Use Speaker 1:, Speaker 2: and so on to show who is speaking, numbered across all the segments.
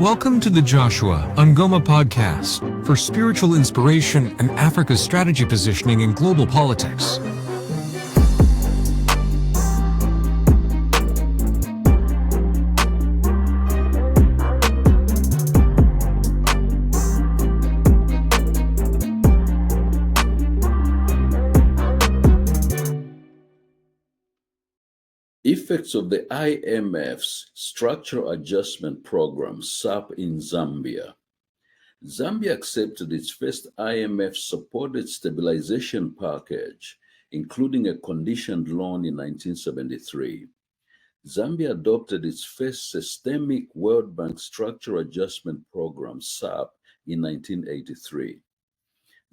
Speaker 1: Welcome to the Joshua Ngoma podcast for spiritual inspiration and Africa's strategy positioning in global politics.
Speaker 2: Effects of the IMF's Structural Adjustment Program, SAP, in Zambia. Zambia accepted its first IMF-supported stabilization package, including a conditioned loan in 1973. Zambia adopted its first systemic World Bank Structural Adjustment Program, SAP, in 1983.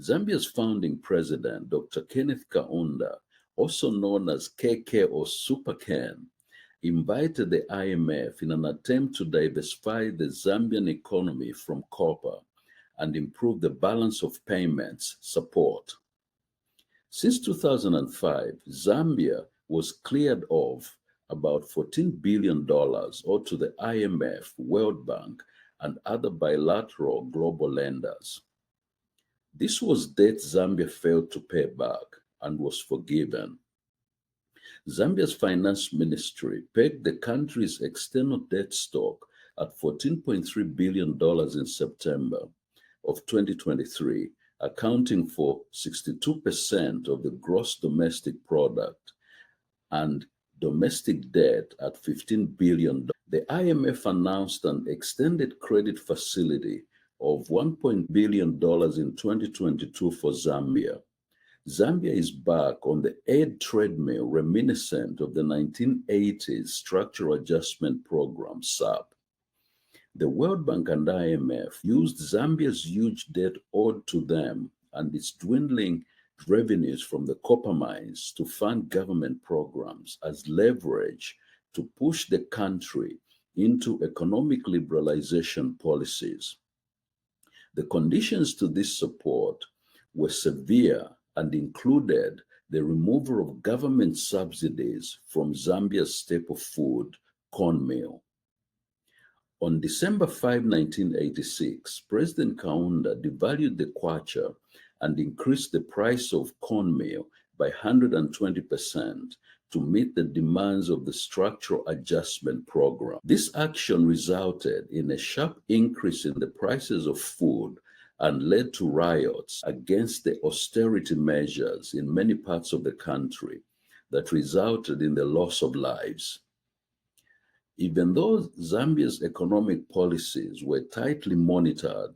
Speaker 2: Zambia's founding president, Dr. Kenneth Kaunda, also known as KK or Super Ken, invited the IMF in an attempt to diversify the Zambian economy from copper and improve the balance of payments support. Since 2005, Zambia was cleared of about $14 billion owed to the IMF, World Bank, and other bilateral global lenders. This was debt Zambia failed to pay back and was forgiven. Zambia's finance ministry pegged the country's external debt stock at $14.3 billion in September of 2023, accounting for 62% of the gross domestic product, and domestic debt at $15 billion. The IMF announced an extended credit facility of $1 billion in 2022 for Zambia. Zambia is back on the aid treadmill reminiscent of the 1980s Structural Adjustment Program, SAP. The World Bank and IMF used Zambia's huge debt owed to them and its dwindling revenues from the copper mines to fund government programs as leverage to push the country into economic liberalization policies. The conditions to this support were severe and included the removal of government subsidies from Zambia's staple food, cornmeal. On December 5, 1986, President Kaunda devalued the kwacha and increased the price of cornmeal by 120% to meet the demands of the Structural Adjustment Program. This action resulted in a sharp increase in the prices of food and led to riots against the austerity measures in many parts of the country that resulted in the loss of lives. Even though Zambia's economic policies were tightly monitored,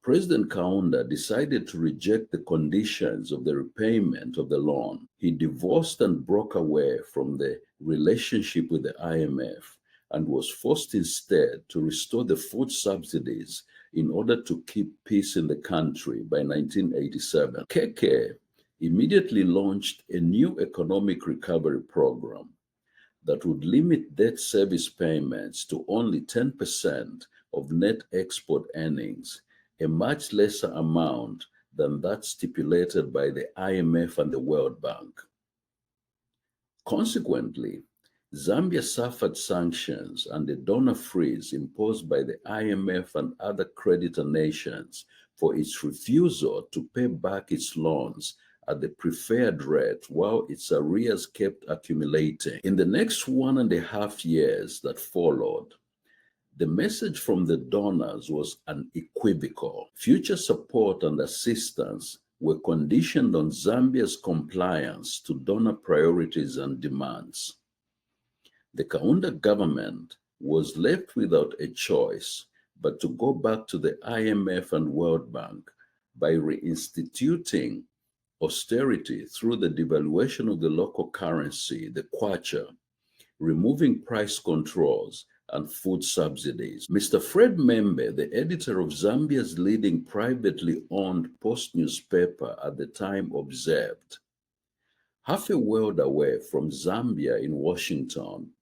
Speaker 2: President Kaunda decided to reject the conditions of the repayment of the loan. He divorced and broke away from the relationship with the IMF and was forced instead to restore the food subsidies in order to keep peace in the country by 1987. KK immediately launched a new economic recovery program that would limit debt service payments to only 10% of net export earnings, a much lesser amount than that stipulated by the IMF and the World Bank. Consequently, Zambia suffered sanctions and a donor freeze imposed by the IMF and other creditor nations for its refusal to pay back its loans at the preferred rate while its arrears kept accumulating. In the next 1.5 years that followed, the message from the donors was unequivocal. Future support and assistance were conditioned on Zambia's compliance to donor priorities and demands. The Kaunda government was left without a choice but to go back to the IMF and World Bank by reinstituting austerity through the devaluation of the local currency, the kwacha, removing price controls and food subsidies. Mr. Fred Membe, the editor of Zambia's leading privately owned Post newspaper at the time, observed, "Half a world away from Zambia in Washington,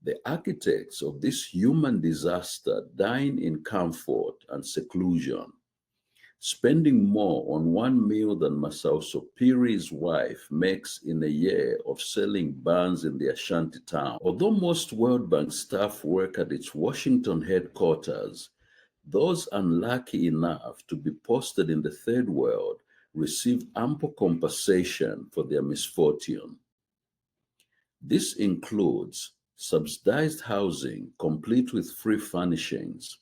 Speaker 2: the architects of this human disaster dine in comfort and seclusion. spending more on one meal than Masao Sopiri's wife makes in a year of selling buns in the Ashanti town. Although most World Bank staff work at its Washington headquarters, those unlucky enough to be posted in the third world receive ample compensation for their misfortune. This includes subsidized housing complete with free furnishings,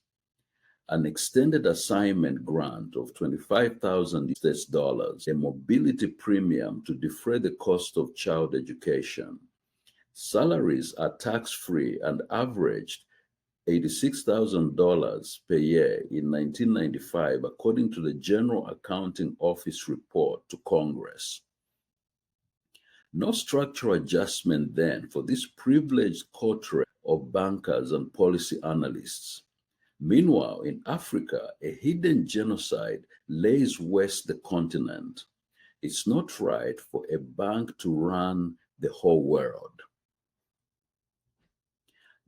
Speaker 2: an extended assignment grant of 25,000 US dollars, a mobility premium to defray the cost of child education. Salaries are tax-free and averaged $86,000 per year in 1995, according to the General Accounting Office report to Congress. No structural adjustment then for this privileged coterie of bankers and policy analysts. Meanwhile, in Africa, a hidden genocide lays waste the continent. It's not right for a bank to run the whole world.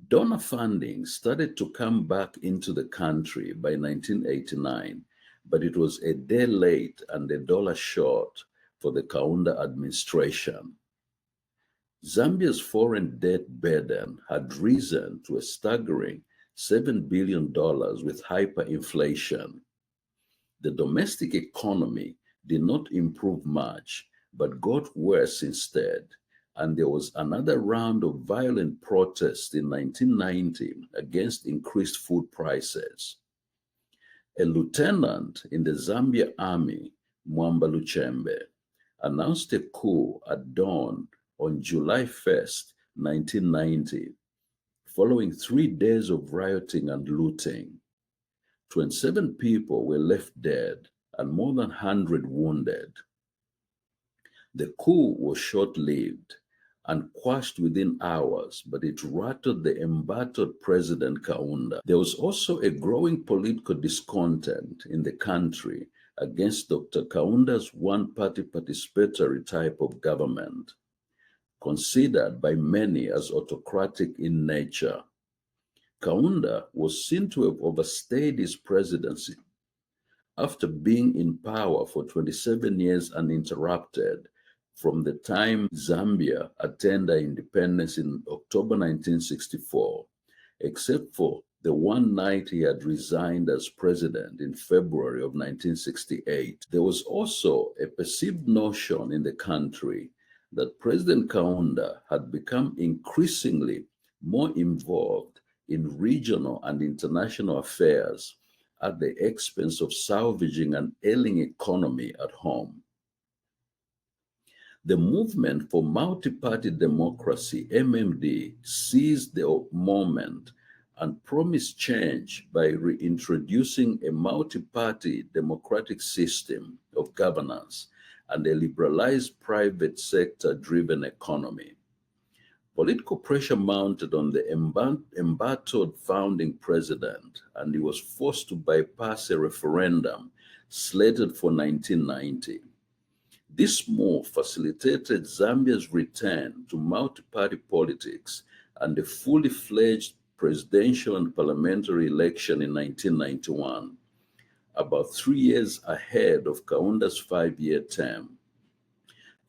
Speaker 2: Donor funding started to come back into the country by 1989, but it was a day late and a dollar short for the Kaunda administration. Zambia's foreign debt burden had risen to a staggering $7 billion with hyperinflation. The domestic economy did not improve much, but got worse instead, and there was another round of violent protests in 1990 against increased food prices. A lieutenant in the Zambia army, Mwamba Luchembe, announced a coup at dawn on July 1st, 1990, following 3 days of rioting and looting. 27 people were left dead and more than 100 wounded. The coup was short-lived and quashed within hours, but it rattled the embattled President Kaunda. There was also a growing political discontent in the country against Dr. Kaunda's one-party participatory type of government, considered by many as autocratic in nature. Kaunda was seen to have overstayed his presidency after being in power for 27 years uninterrupted from the time Zambia attained her independence in October 1964, except for the one night he had resigned as president in February of 1968. There was also a perceived notion in the country that President Kaunda had become increasingly more involved in regional and international affairs at the expense of salvaging an ailing economy at home. The Movement for Multi-Party Democracy, MMD, seized the moment and promised change by reintroducing a multi-party democratic system of governance and a liberalized private sector-driven economy. Political pressure mounted on the embattled founding president, and he was forced to bypass a referendum slated for 1990. This move facilitated Zambia's return to multi-party politics and a fully fledged presidential and parliamentary election in 1991, about 3 years ahead of Kaunda's 5-year term.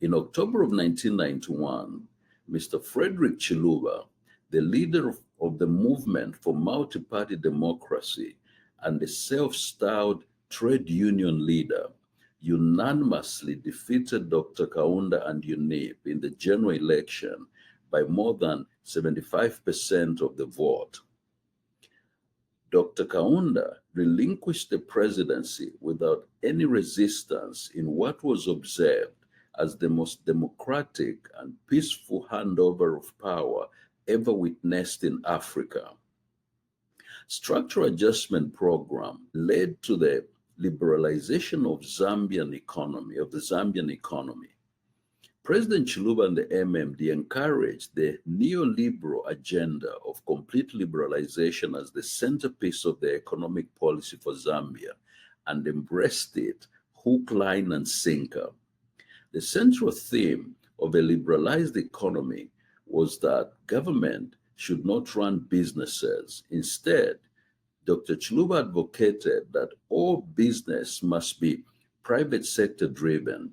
Speaker 2: In October of 1991, Mr. Frederick Chiluba, the leader of the Movement for Multi-Party Democracy and a self-styled trade union leader, unanimously defeated Dr. Kaunda and UNIP in the general election by more than 75% of the vote. Dr. Kaunda relinquished the presidency without any resistance in what was observed as the most democratic and peaceful handover of power ever witnessed in Africa. Structural Adjustment Program led to the liberalization of the Zambian economy. President Chiluba and the MMD encouraged the neoliberal agenda of complete liberalization as the centerpiece of their economic policy for Zambia and embraced it hook, line, and sinker. The central theme of a liberalized economy was that government should not run businesses. Instead, Dr. Chiluba advocated that all business must be private sector driven.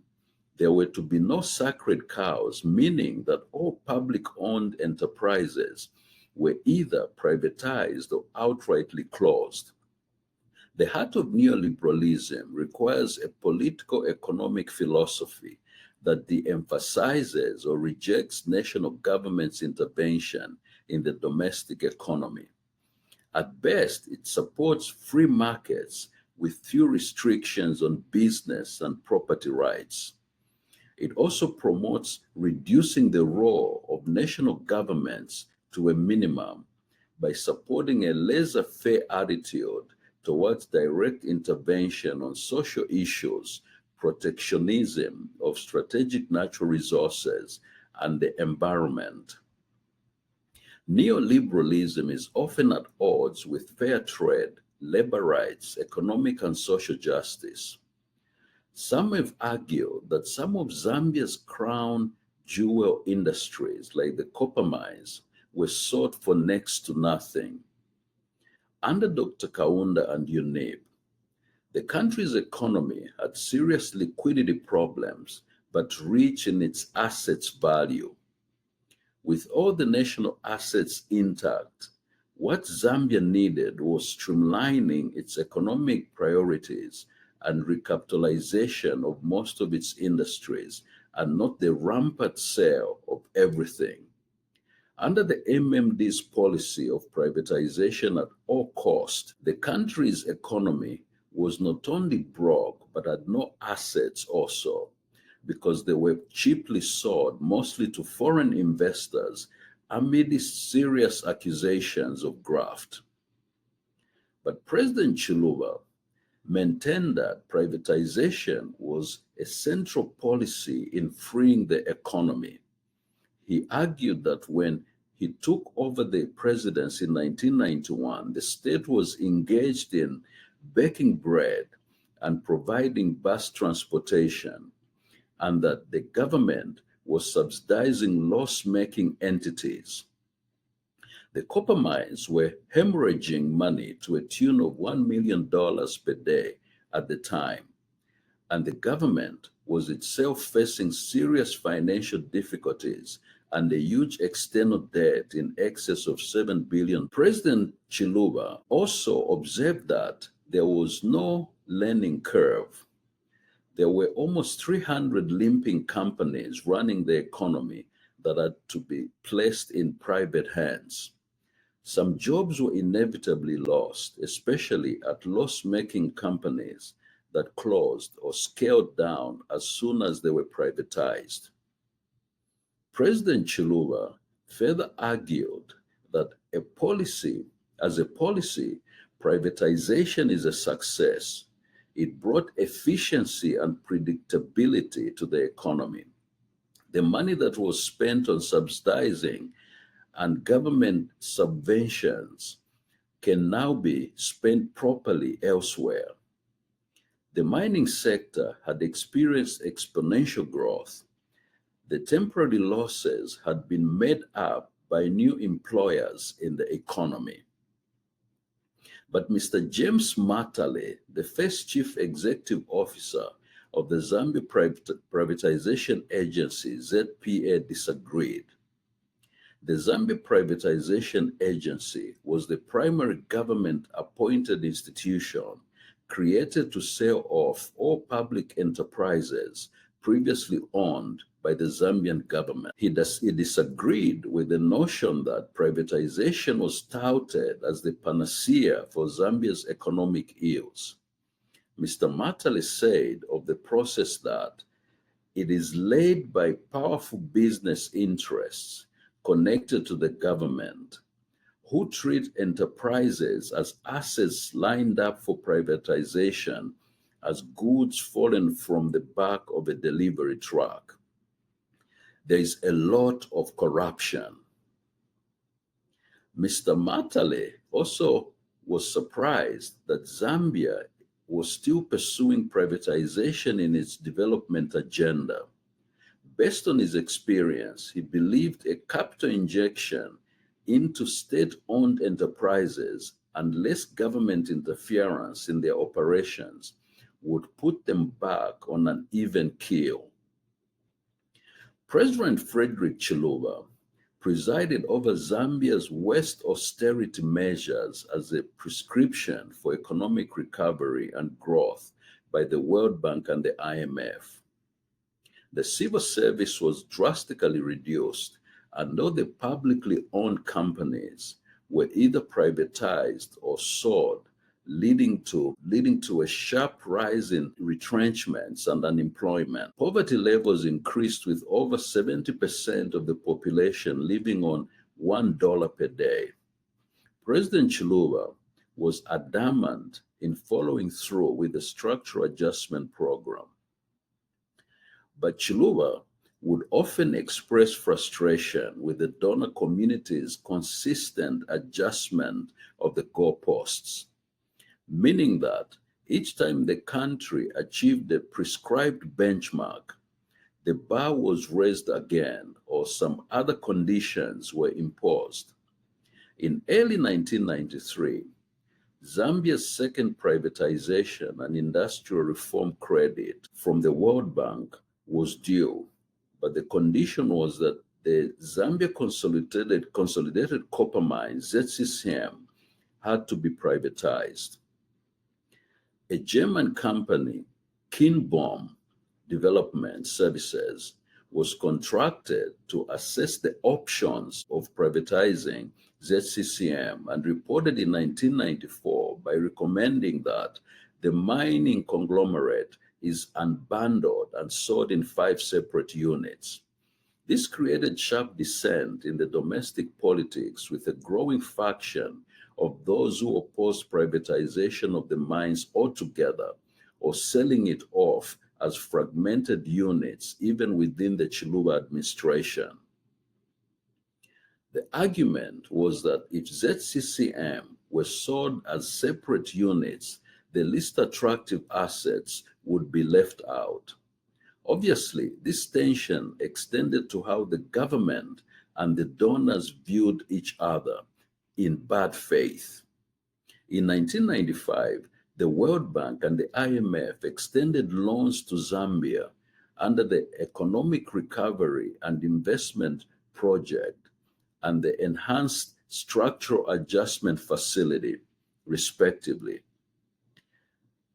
Speaker 2: There were to be no sacred cows, meaning that all public-owned enterprises were either privatized or outrightly closed. The heart of neoliberalism requires a political economic philosophy that de-emphasizes or rejects national government's intervention in the domestic economy. At best, it supports free markets with few restrictions on business and property rights. It also promotes reducing the role of national governments to a minimum by supporting a laissez-faire attitude towards direct intervention on social issues, protectionism of strategic natural resources, and the environment. Neoliberalism is often at odds with fair trade, labor rights, economic and social justice. Some have argued that some of Zambia's crown jewel industries, like the copper mines, were sold for next to nothing. Under Dr. Kaunda and UNEP, the country's economy had serious liquidity problems, but rich in its assets value. With all the national assets intact, what Zambia needed was streamlining its economic priorities and recapitalization of most of its industries, and not the rampant sale of everything. Under the MMD's policy of privatization at all cost, the country's economy was not only broke, but had no assets also, because they were cheaply sold mostly to foreign investors amidst serious accusations of graft. But President Chiluba maintained that privatization was a central policy in freeing the economy. He argued that when he took over the presidency in 1991, the state was engaged in baking bread and providing bus transportation, and that the government was subsidizing loss-making entities. The copper mines were hemorrhaging money to a tune of $1 million per day at the time, and the government was itself facing serious financial difficulties and a huge external debt in excess of 7 billion. President Chiluba also observed that there was no learning curve. There were almost 300 limping companies running the economy that had to be placed in private hands. Some jobs were inevitably lost, especially at loss-making companies that closed or scaled down as soon as they were privatized. President Chiluba further argued that as a policy, privatization is a success. It brought efficiency and predictability to the economy. The money that was spent on subsidizing and government subventions can now be spent properly elsewhere. The mining sector had experienced exponential growth. The temporary losses had been made up by new employers in the economy. But Mr. James Matale, the first chief executive officer of the Zambia Privatization Agency, ZPA, disagreed. The Zambia Privatization Agency was the primary government-appointed institution created to sell off all public enterprises previously owned by the Zambian government. He disagreed with the notion that privatization was touted as the panacea for Zambia's economic ills. Mr. Matale said of the process that it is led by powerful business interests connected to the government who treat enterprises as assets lined up for privatization as goods fallen from the back of a delivery truck. There is a lot of corruption. Mr. Matale also was surprised that Zambia was still pursuing privatization in its development agenda. Based on his experience, he believed a capital injection into state-owned enterprises unless government interference in their operations would put them back on an even keel. President Frederick Chiluba presided over Zambia's worst austerity measures as a prescription for economic recovery and growth by the World Bank and the IMF. The civil service was drastically reduced, and all the publicly owned companies were either privatized or sold, leading to a sharp rise in retrenchments and unemployment. Poverty levels increased, with over 70% of the population living on $1 per day. President Chiluba was adamant in following through with the Structural Adjustment Program. But Chiluba would often express frustration with the donor community's consistent adjustment of the goalposts, meaning that each time the country achieved the prescribed benchmark, the bar was raised again or some other conditions were imposed. In early 1993, Zambia's second privatization and industrial reform credit from the World Bank was due, but the condition was that the Zambia Consolidated Copper Mine, ZCCM, had to be privatized. A German company, Kinbaum Development Services, was contracted to assess the options of privatizing ZCCM and reported in 1994 by recommending that the mining conglomerate is unbundled and sold in 5 separate units. This created sharp dissent in the domestic politics, with a growing faction of those who opposed privatization of the mines altogether or selling it off as fragmented units, even within the Chiluba administration. The argument was that if ZCCM were sold as separate units, the least attractive assets would be left out. Obviously, this tension extended to how the government and the donors viewed each other in bad faith. In 1995, the World Bank and the IMF extended loans to Zambia under the Economic Recovery and Investment Project and the Enhanced Structural Adjustment Facility, respectively.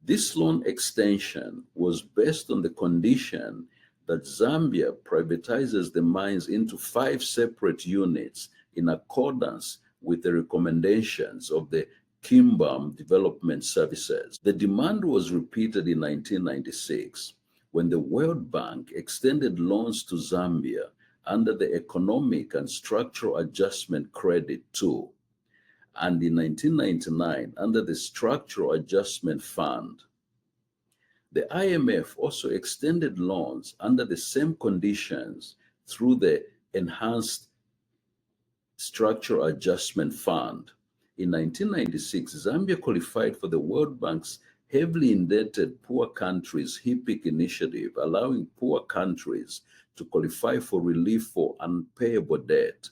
Speaker 2: This loan extension was based on the condition that Zambia privatizes the mines into 5 separate units in accordance with the recommendations of the Kinbaum Development Services. The demand was repeated in 1996 when the World Bank extended loans to Zambia under the Economic and Structural Adjustment Credit 2, and in 1999 under the Structural Adjustment Fund. The IMF also extended loans under the same conditions through the Enhanced Structural Adjustment Fund. In 1996, Zambia qualified for the World Bank's heavily indebted Poor Countries HIPIC initiative, allowing poor countries to qualify for relief for unpayable debt.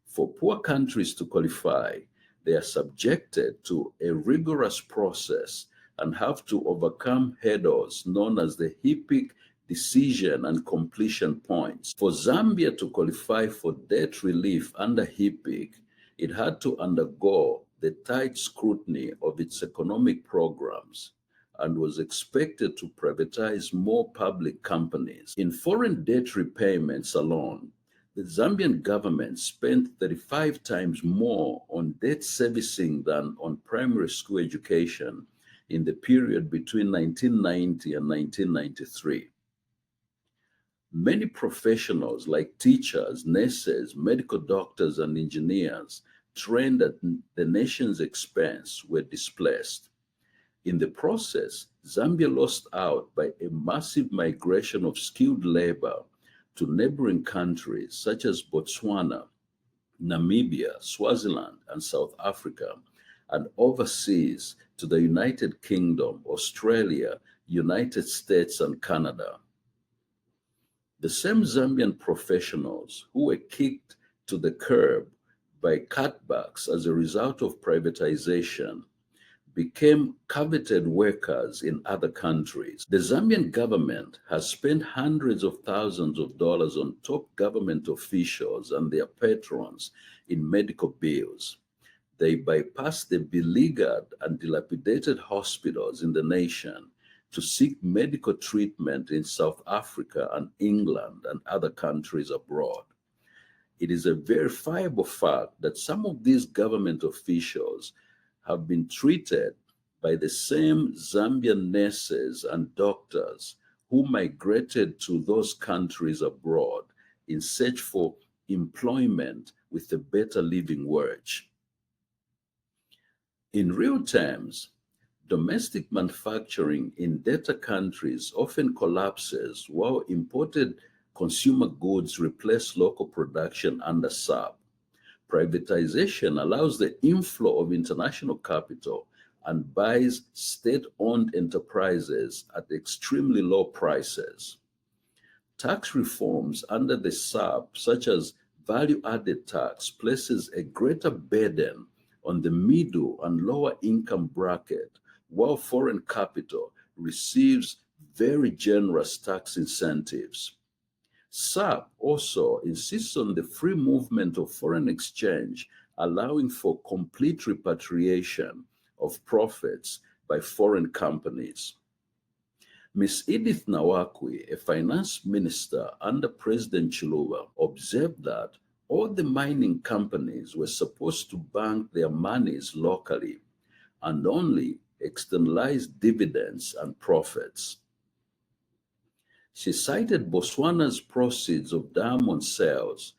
Speaker 2: For poor countries to qualify, they are subjected to a rigorous process and have to overcome hurdles known as the HIPIC decision and completion points. For Zambia to qualify for debt relief under HIPIC, it had to undergo the tight scrutiny of its economic programs and was expected to privatize more public companies. In foreign debt repayments alone, the Zambian government spent 35 times more on debt servicing than on primary school education in the period between 1990 and 1993. Many professionals like teachers, nurses, medical doctors, and engineers trained at the nation's expense were displaced. In the process, Zambia lost out by a massive migration of skilled labor to neighboring countries such as Botswana, Namibia, Swaziland, and South Africa, and overseas to the United Kingdom, Australia, United States, and Canada. The same Zambian professionals who were kicked to the curb by cutbacks as a result of privatization became coveted workers in other countries. The Zambian government has spent hundreds of thousands of dollars on top government officials and their patrons in medical bills. They bypassed the beleaguered and dilapidated hospitals in the nation to seek medical treatment in South Africa and England and other countries abroad. It is a verifiable fact that some of these government officials have been treated by the same Zambian nurses and doctors who migrated to those countries abroad in search for employment with a better living wage. In real terms, domestic manufacturing in debtor countries often collapses while imported consumer goods replace local production under SAP. Privatization allows the inflow of international capital and buys state-owned enterprises at extremely low prices. Tax reforms under the SAP, such as value-added tax, places a greater burden on the middle and lower income bracket, while foreign capital receives very generous tax incentives. SAP also insists on the free movement of foreign exchange, allowing for complete repatriation of profits by foreign companies. Ms. Edith Nawakwi, a finance minister under President Chiluba, observed that all the mining companies were supposed to bank their monies locally and only externalize dividends and profits. She cited Botswana's proceeds of diamond sales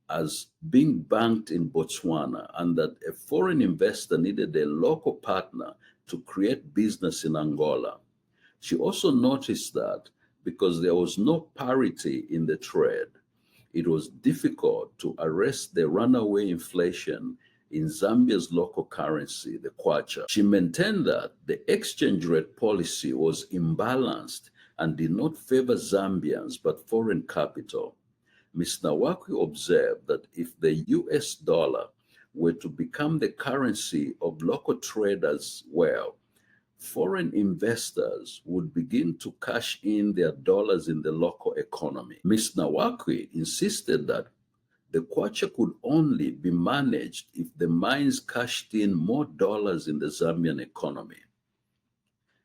Speaker 2: as being banked in Botswana and that a foreign investor needed a local partner to create business in Angola. She also noticed that because there was no parity in the trade, it was difficult to arrest the runaway inflation in Zambia's local currency, the kwacha. She maintained that the exchange rate policy was imbalanced and did not favor Zambians but foreign capital. Ms. Nawakwi observed that if the US dollar were to become the currency of local traders, well, foreign investors would begin to cash in their dollars in the local economy. Ms. Nawakwi insisted that the kwacha could only be managed if the mines cashed in more dollars in the Zambian economy.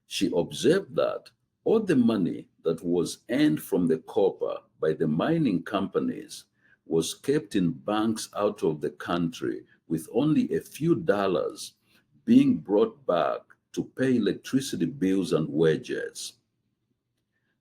Speaker 2: She observed that all the money that was earned from the copper by the mining companies was kept in banks out of the country, with only a few dollars being brought back to pay electricity bills and wages.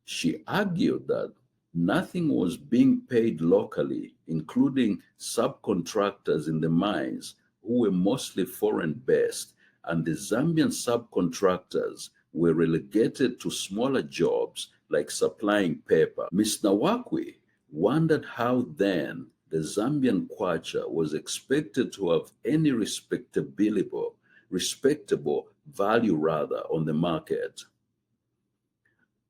Speaker 2: She argued that nothing was being paid locally, including subcontractors in the mines who were mostly foreign-based, and the Zambian subcontractors were relegated to smaller jobs like supplying paper. Ms. Nawakwi wondered how then the Zambian kwacha was expected to have any respectable value on the market.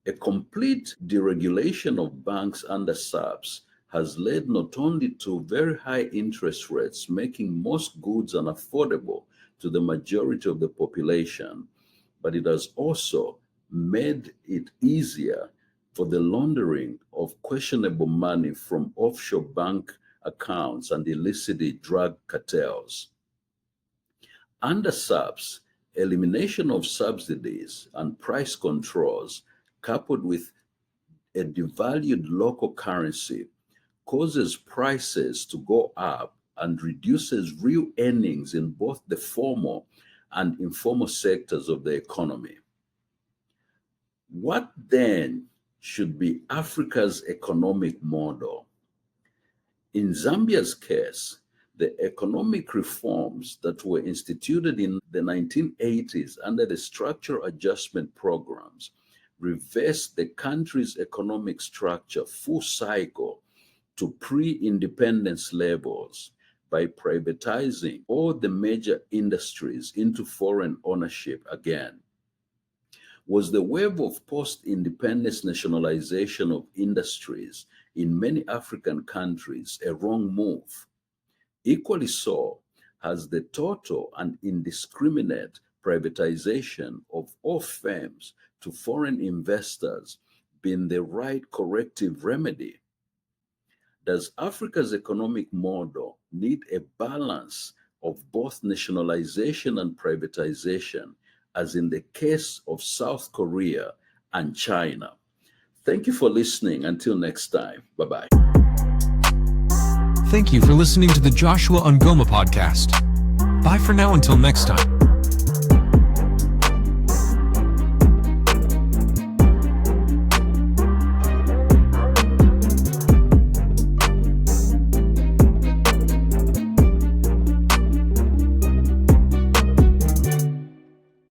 Speaker 2: A complete deregulation of banks under SAPs has led not only to very high interest rates, making most goods unaffordable to the majority of the population, but it has also made it easier for the laundering of questionable money from offshore bank accounts and illicit drug cartels. Under SAPs, elimination of subsidies and price controls, coupled with a devalued local currency, causes prices to go up and reduces real earnings in both the formal and informal sectors of the economy. What then should be Africa's economic model? In Zambia's case, the economic reforms that were instituted in the 1980s under the Structural Adjustment Programs reversed the country's economic structure full cycle to pre-independence levels by privatizing all the major industries into foreign ownership again. Was the wave of post-independence nationalization of industries in many African countries a wrong move? Equally so has the total and indiscriminate privatization of all firms to foreign investors been the right corrective remedy? Does Africa's economic model need a balance of both nationalization and privatization, as in the case of South Korea and China? Thank you for listening. Until next time, bye-bye.
Speaker 1: Thank you for listening to the Joshua Ngoma podcast. Bye for now until next time.